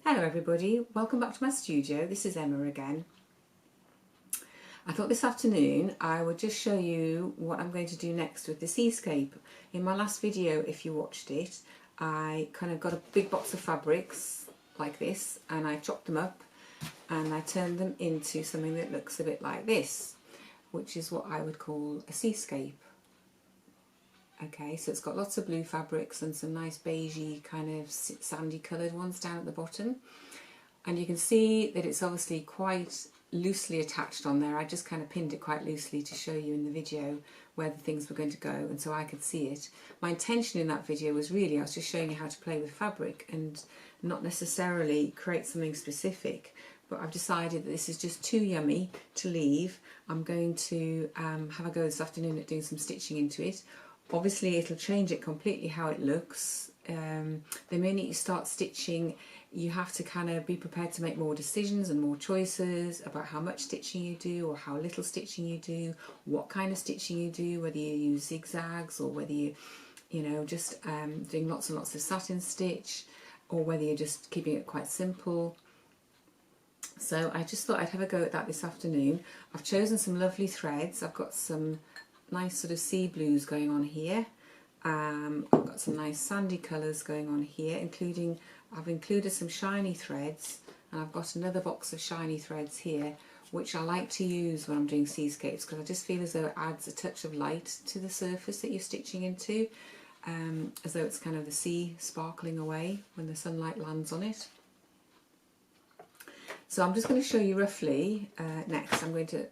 Hello everybody, welcome back to my studio. This is Emma again. I thought this afternoon I would just show you what I'm going to do next with the Seascape. In my last video, if you watched it, I kind of got a big box of fabrics like this and I chopped them up and I turned them into something that looks a bit like this, which is what I would call a Seascape. Okay, so it's got lots of blue fabrics and some nice beigey kind of sandy coloured ones down at the bottom. And you can see that it's obviously quite loosely attached on there. I just kind of pinned it quite loosely to show you in the video where the things were going to go and so I could see it. My intention in that video was really, I was just showing you how to play with fabric and not necessarily create something specific. But I've decided that this is just too yummy to leave. I'm going to have a go this afternoon at doing some stitching into it. Obviously it'll change it completely how it looks. The minute you start stitching, you have to kind of be prepared to make more decisions and more choices about how much stitching you do or how little stitching you do, what kind of stitching you do, whether you use zigzags or whether you know, just doing lots and lots of satin stitch, or whether you're just keeping it quite simple. So I just thought I'd have a go at that this afternoon. I've chosen some lovely threads. I've got some nice sort of sea blues going on here. I've got some nice sandy colours going on here, I've included some shiny threads, and I've got another box of shiny threads here, which I like to use when I'm doing seascapes because I just feel as though it adds a touch of light to the surface that you're stitching into, as though it's kind of the sea sparkling away when the sunlight lands on it. So I'm just going to show you roughly, next I'm going to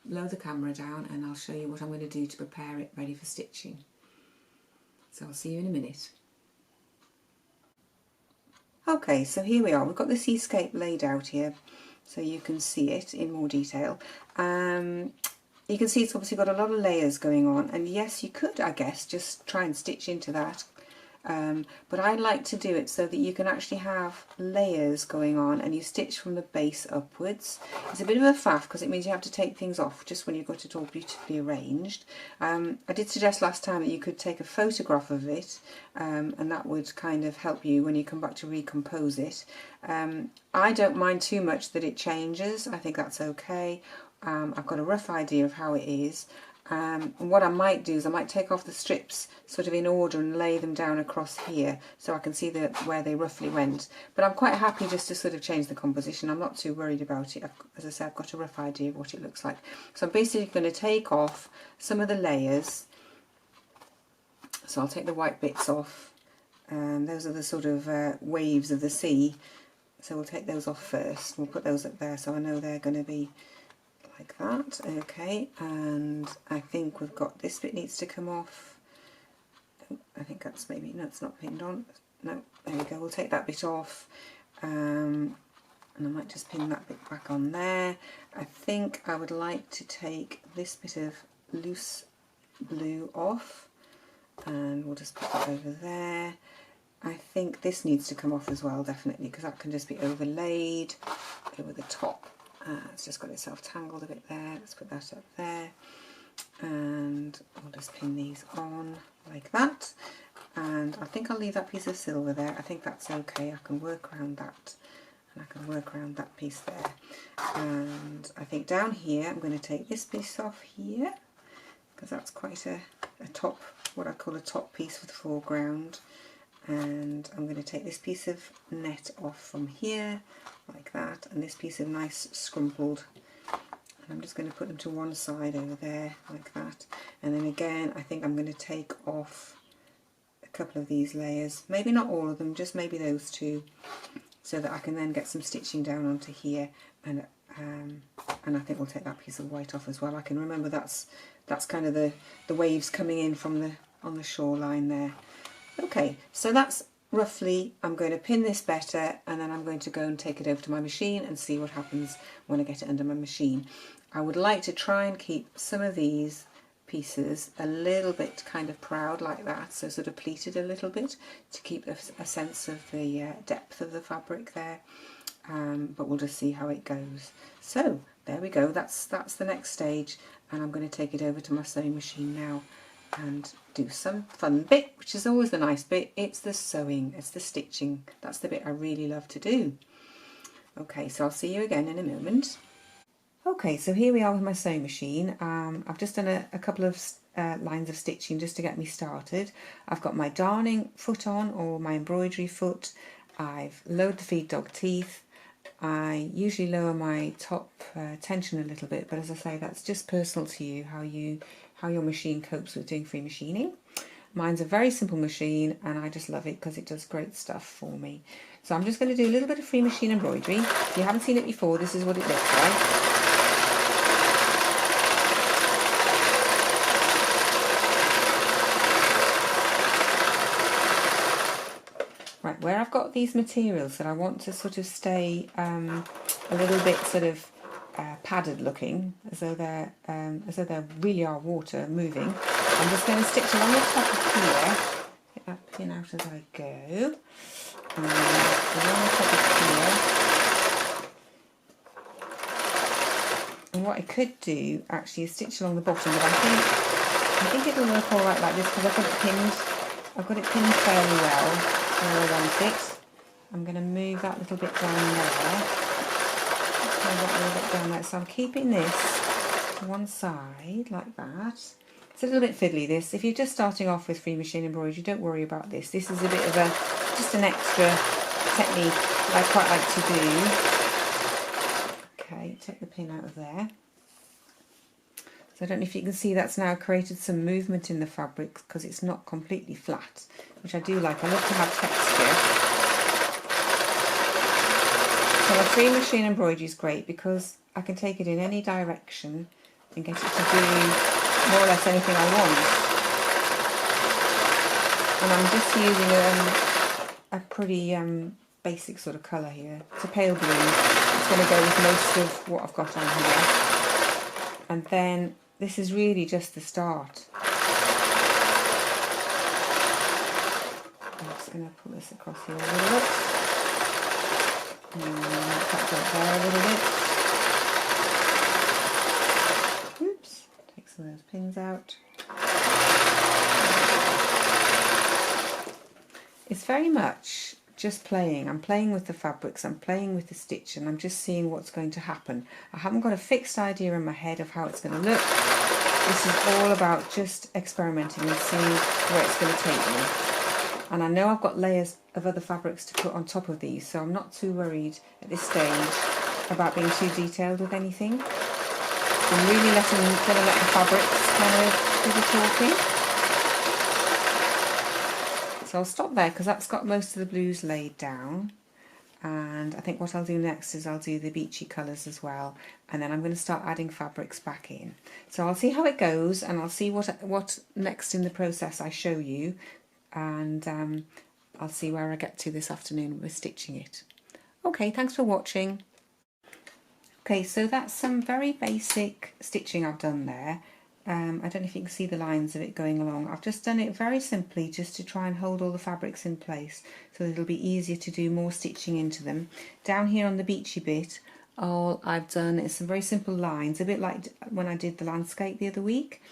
lower the camera down and I'll show you what I'm going to do to prepare it ready for stitching. So I'll see you in a minute. Okay, so here we are. We've got the Seascape laid out here so you can see it in more detail. You can see it's obviously got a lot of layers going on, and yes, you could, I guess, just try and stitch into that. But I like to do it so that you can actually have layers going on and you stitch from the base upwards. It's a bit of a faff because it means you have to take things off just when you've got it all beautifully arranged. I did suggest last time that you could take a photograph of it, and that would kind of help you when you come back to recompose it. I don't mind too much that it changes. I think that's okay. I've got a rough idea of how it is. And what I might do is I might take off the strips sort of in order and lay them down across here so I can see where they roughly went. But I'm quite happy just to sort of change the composition. I'm not too worried about it. As I said, I've got a rough idea of what it looks like. So I'm basically going to take off some of the layers. So I'll take the white bits off. Those are the sort of waves of the sea. So we'll take those off first. We'll put those up there so I know they're going to be like that. Okay, and I think we've got this bit needs to come off. I think that's maybe, no, it's not pinned on. No, there we go, we'll take that bit off, and I might just pin that bit back on there. I think I would like to take this bit of loose blue off and we'll just put that over there. I think this needs to come off as well, definitely, because that can just be overlaid over the top. It's just got itself tangled a bit there. Let's put that up there, and I'll just pin these on like that. And I think I'll leave that piece of silver there. I think that's okay. I can work around that, and I can work around that piece there. And I think down here I'm going to take this piece off here because that's quite a top, what I call a top piece for the foreground. And I'm going to take this piece of net off from here like that, and this piece of nice scrumpled, and I'm just going to put them to one side over there like that. And then again I think I'm going to take off a couple of these layers, maybe not all of them, just maybe those two, so that I can then get some stitching down onto here. And I think we'll take that piece of white off as well. I can remember that's kind of the waves coming in from on the shoreline there. Okay, so that's roughly, I'm going to pin this better and then I'm going to go and take it over to my machine and see what happens when I get it under my machine. I would like to try and keep some of these pieces a little bit kind of proud like that, so sort of pleated a little bit to keep a sense of the depth of the fabric there, but we'll just see how it goes. So there we go, that's the next stage, and I'm going to take it over to my sewing machine now and do some fun bit, which is always the nice bit. It's the sewing, it's the stitching. That's the bit I really love to do. Okay, so I'll see you again in a moment. Okay, so here we are with my sewing machine. I've just done a couple of lines of stitching just to get me started. I've got my darning foot on, or my embroidery foot. I've lowered the feed dog teeth. I usually lower my top tension a little bit, but as I say, that's just personal to you, how your machine copes with doing free machining. Mine's a very simple machine and I just love it because it does great stuff for me. So I'm just going to do a little bit of free machine embroidery. If you haven't seen it before, this is what it looks like. Right, where I've got these materials that I want to sort of stay a little bit sort of padded looking, as though there really are water moving, I'm just going to stitch along the top of here, get that pin out as I go, and along the top of here. And what I could do actually is stitch along the bottom, but I think it'll work all right like this because I've got it pinned fairly well where I want it. I'm going to move that little bit down there. Move that little bit down there. So I'm keeping this to one side like that. It's a little bit fiddly, this. If you're just starting off with free machine embroidery, don't worry about this. This is a bit of just an extra technique that I quite like to do. Okay, take the pin out of there. So I don't know if you can see that's now created some movement in the fabric because it's not completely flat, which I do like. I love to have texture. So a free machine embroidery is great because I can take it in any direction and get it to do more or less anything I want. And I'm just using a pretty basic sort of colour here. It's a pale blue. It's going to go with most of what I've got on here. And then this is really just the start. I'm just going to pull this across here a little bit. And tap that there a little bit. Oops, take some of those pins out. It's very much just playing. I'm playing with the fabrics, I'm playing with the stitch, and I'm just seeing what's going to happen. I haven't got a fixed idea in my head of how it's going to look. This is all about just experimenting and seeing where it's going to take me. And I know I've got layers of other fabrics to put on top of these, so I'm not too worried at this stage about being too detailed with anything. I'm really going to let the fabrics kind of do the talking. So I'll stop there because that's got most of the blues laid down, and I think what I'll do next is I'll do the beachy colours as well, and then I'm going to start adding fabrics back in. So I'll see how it goes and I'll see what next in the process I show you, and I'll see where I get to this afternoon with stitching it. Okay, thanks for watching. Okay, so that's some very basic stitching I've done there. I don't know if you can see the lines of it going along. I've just done it very simply just to try and hold all the fabrics in place so that it'll be easier to do more stitching into them. Down here on the beachy bit, all I've done is some very simple lines, a bit like when I did the landscape the other week.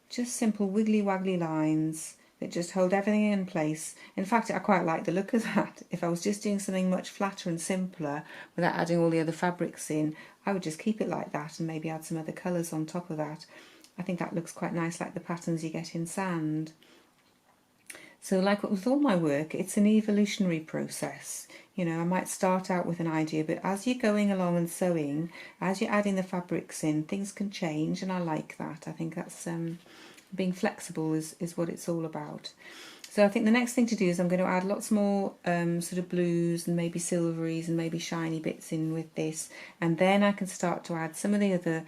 Just simple wiggly waggly lines that just hold everything in place. In fact, I quite like the look of that. If I was just doing something much flatter and simpler without adding all the other fabrics in, I would just keep it like that and maybe add some other colours on top of that. I think that looks quite nice, like the patterns you get in sand. So like with all my work, it's an evolutionary process. You know, I might start out with an idea, but as you're going along and sewing, as you're adding the fabrics in, things can change, and I like that. I think that's being flexible is what it's all about. So I think the next thing to do is I'm going to add lots more sort of blues and maybe silveries and maybe shiny bits in with this, and then I can start to add some of the other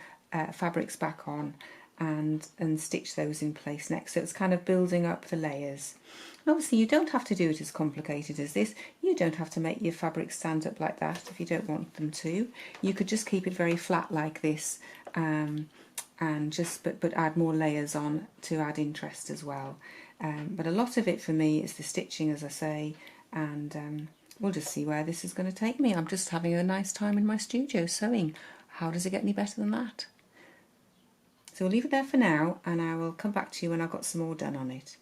fabrics back on and stitch those in place next. So it's kind of building up the layers. And obviously you don't have to do it as complicated as this. You don't have to make your fabrics stand up like that if you don't want them to. You could just keep it very flat like this, and just but add more layers on to add interest as well. But a lot of it for me is the stitching, as I say, and we'll just see where this is going to take me. I'm just having a nice time in my studio sewing. How does it get any better than that? So So we'll leave it there for now, and I will come back to you when I've got some more done on it.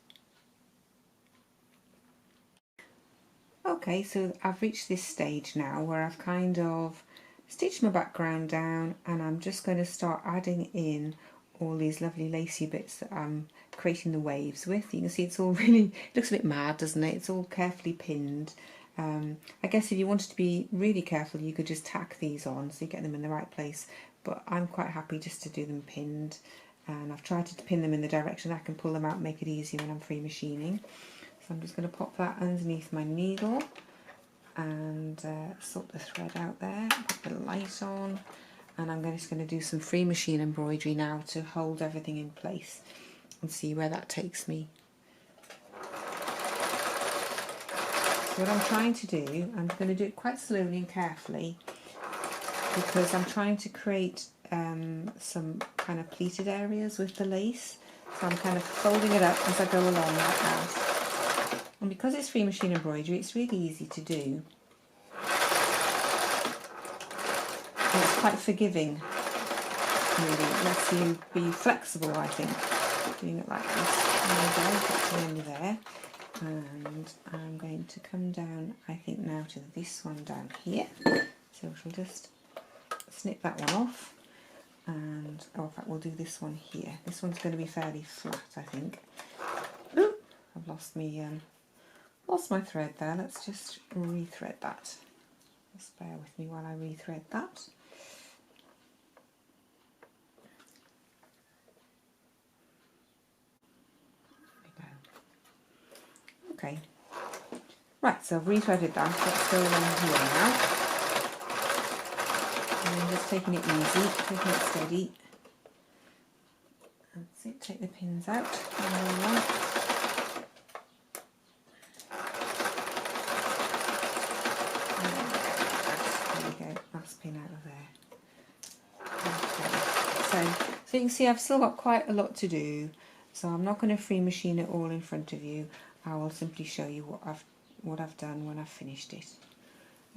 Okay, so I've reached this stage now where I've kind of stitched my background down, and I'm just going to start adding in all these lovely lacy bits that I'm creating the waves with. You can see it's all really, it looks a bit mad, doesn't it? It's all carefully pinned. I guess if you wanted to be really careful, you could just tack these on so you get them in the right place, but I'm quite happy just to do them pinned, and I've tried to pin them in the direction I can pull them out and make it easier when I'm free machining. So I'm just going to pop that underneath my needle and sort the thread out there, put the light on, and I'm just going to do some free machine embroidery now to hold everything in place and see where that takes me. So what I'm trying to do, I'm going to do it quite slowly and carefully because I'm trying to create some kind of pleated areas with the lace. So I'm kind of folding it up as I go along like that. And because it's free machine embroidery, it's really easy to do. And it's quite forgiving, really. It lets you be flexible, I think, doing it like this. There we go, got to the end there. And I'm going to come down, I think now, to this one down here. So we'll just snip that one off. And, oh, in fact, we'll do this one here. This one's going to be fairly flat, I think. Ooh, I've lost my thread there. Let's just rethread that. Just bear with me while I rethread that. There we go. Okay. Right, so I've rethreaded that. Let's go along here now. And I'm just taking it easy, taking it steady. That's it, take the pins out. Last pin out of there. Okay. So you can see I've still got quite a lot to do, so I'm not going to free machine it all in front of you. I will simply show you what I've done when I've finished it.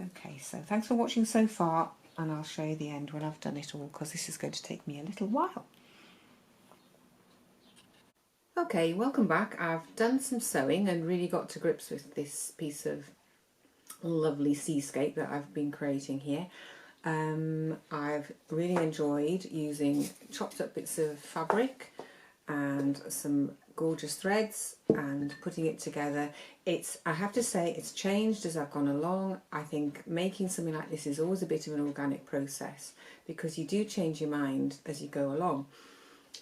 Okay, so thanks for watching so far, and I'll show you the end when I've done it all, because this is going to take me a little while. Okay, welcome back. I've done some sewing and really got to grips with this piece of lovely seascape that I've been creating here. I've really enjoyed using chopped up bits of fabric and some gorgeous threads and putting it together. I have to say, it's changed as I've gone along. I think making something like this is always a bit of an organic process because you do change your mind as you go along,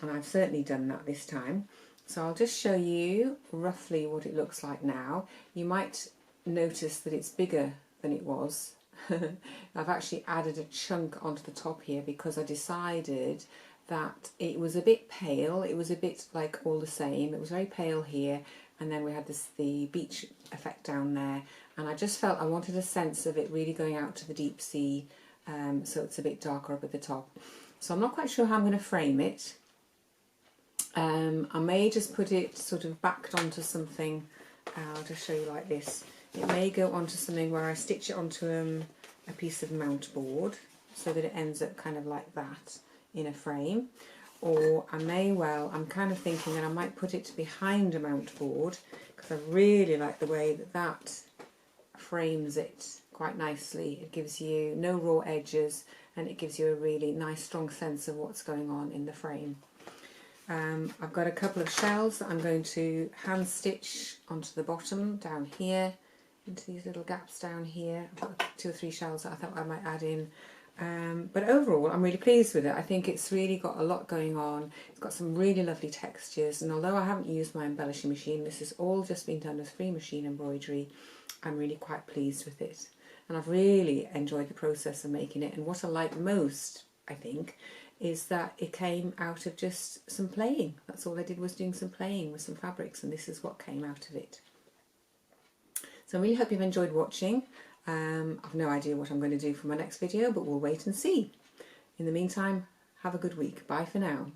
and I've certainly done that this time. So I'll just show you roughly what it looks like now. You might notice that it's bigger than it was. I've actually added a chunk onto the top here because I decided that it was a bit pale. It was a bit like all the same. It was very pale here, and then we had the beach effect down there, and I just felt I wanted a sense of it really going out to the deep sea, so it's a bit darker up at the top. So I'm not quite sure how I'm going to frame it. I may just put it sort of backed onto something. I'll just show you like this. It may go onto something where I stitch it onto a piece of mount board so that it ends up kind of like that in a frame, or I may I'm kind of thinking that I might put it behind a mount board because I really like the way that frames it quite nicely. It gives you no raw edges and it gives you a really nice strong sense of what's going on in the frame. I've got a couple of shells that I'm going to hand stitch onto the bottom down here, into these little gaps down here. I've got 2 or 3 shells that I thought I might add in. But overall I'm really pleased with it. I think it's really got a lot going on. It's got some really lovely textures, and although I haven't used my embellishing machine, this has all just been done with free machine embroidery. I'm really quite pleased with it, and I've really enjoyed the process of making it. And what I like most, I think, is that it came out of just some playing. That's all I did, was doing some playing with some fabrics, and this is what came out of it. So I really hope you've enjoyed watching. I've no idea what I'm going to do for my next video, but we'll wait and see. In the meantime, have a good week. Bye for now.